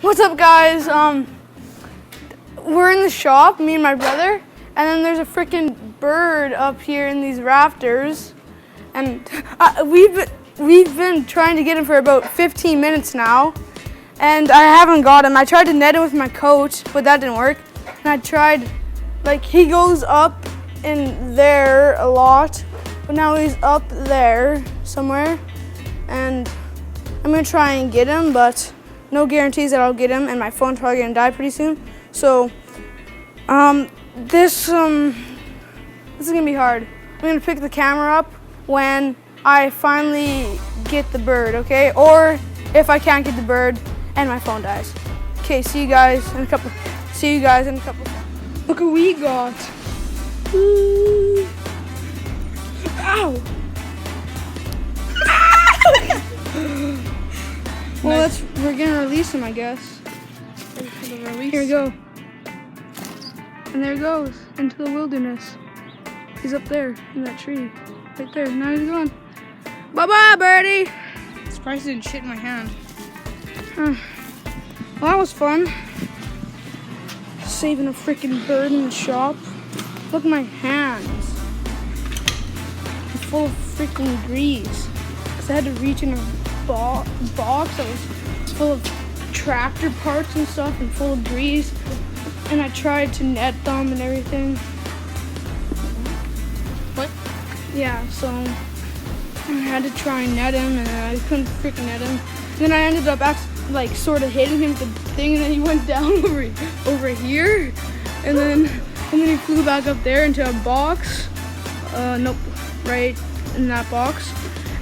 What's up, guys? We're in the shop, me and my brother, and then there's a freaking bird up here in these rafters, and we've been trying to get him for about 15 minutes now, and I haven't got him. I tried to net him with my coach, but that didn't work. And I tried, like, he goes up in there a lot, but now he's up there somewhere, and I'm gonna try and get him, but no guarantees that I'll get him, and my phone's probably gonna die pretty soon. So, this is gonna be hard. I'm gonna pick the camera up when I finally get the bird, okay? Or if I can't get the bird and my phone dies. Okay, see you guys in a couple. Look what we got. Ooh. Ow! Well, we're gonna release him, I guess. Here we go. And there he goes, into the wilderness. He's up there, in that tree. Right there, now he's gone. Bye-bye, birdie! Surprised he didn't shit in my hand. Well, that was fun. Saving a freaking bird in the shop. Look at my hands. I'm full of freaking grease. Because I had to reach in a box that was full of tractor parts and stuff and full of grease. And I tried to net them and everything. What? Yeah, so I had to try and net him, and I couldn't freaking net him. And then I ended up sort of hitting him with the thing, and then he went down over here, and then he flew back up there into a box. Nope, right in that box.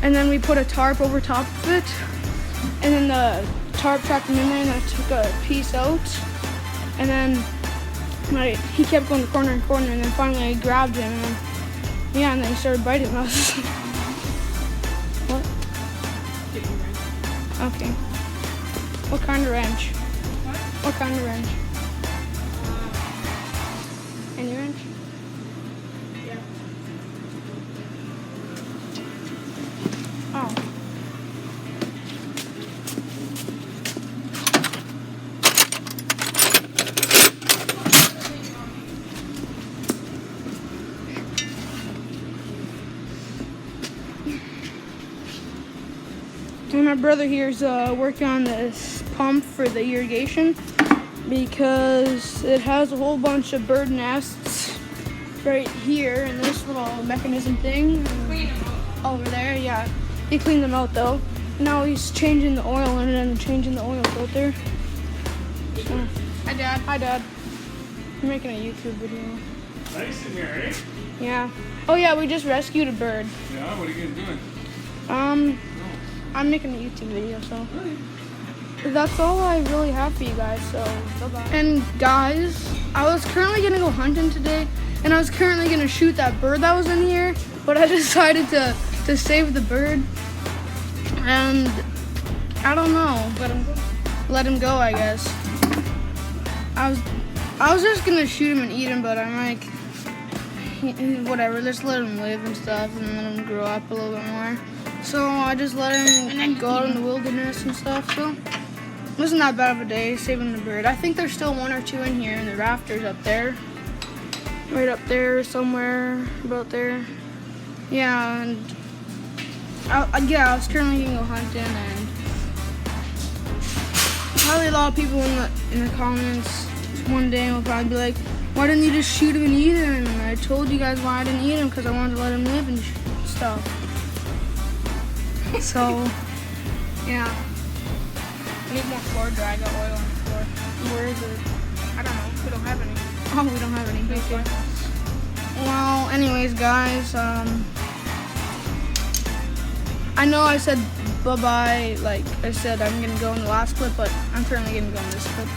And then we put a tarp over top of it, and then the tarp trapped him in there, and I took a piece out, and then he kept going to corner and corner, and then finally I grabbed him, and then he started biting us. What? Okay. What kind of wrench? What kind of wrench? Any wrench? Yeah. Oh. And my brother here is working on this pump for the irrigation because it has a whole bunch of bird nests right here in this little mechanism thing. Over there, yeah. He cleaned them out though. Now he's changing the oil in it and changing the oil filter. So. Hi, Dad. Hi, Dad. I'm making a YouTube video. Nice in here, eh? Yeah. Oh yeah, we just rescued a bird. Yeah, what are you guys doing? I'm making a YouTube video, so that's all I really have for you guys, so bye-bye. And guys, I was currently gonna go hunting today, and I was currently gonna shoot that bird that was in here, but I decided to save the bird, and I don't know, let him go, I guess. I was just gonna shoot him and eat him, but I'm like, whatever, just let him live and stuff, and let him grow up a little bit more. So I just let him go out in the wilderness and stuff, so it wasn't that bad of a day saving the bird. I think there's still one or two in here in the rafters up there. Right up there somewhere, about there. Yeah, and I was currently gonna go hunting, and probably a lot of people in the comments one day will probably be like, why didn't you just shoot him and eat him? And I told you guys why I didn't eat him, because I wanted to let him live and stuff. So, yeah. I need more floor dry. I got oil on the floor. Where is it? I don't know. We don't have any. Oh, we don't have any. Okay. Well, anyways, guys, I know I said bye-bye, like I said I'm going to go in the last clip, but I'm currently going to go in this clip.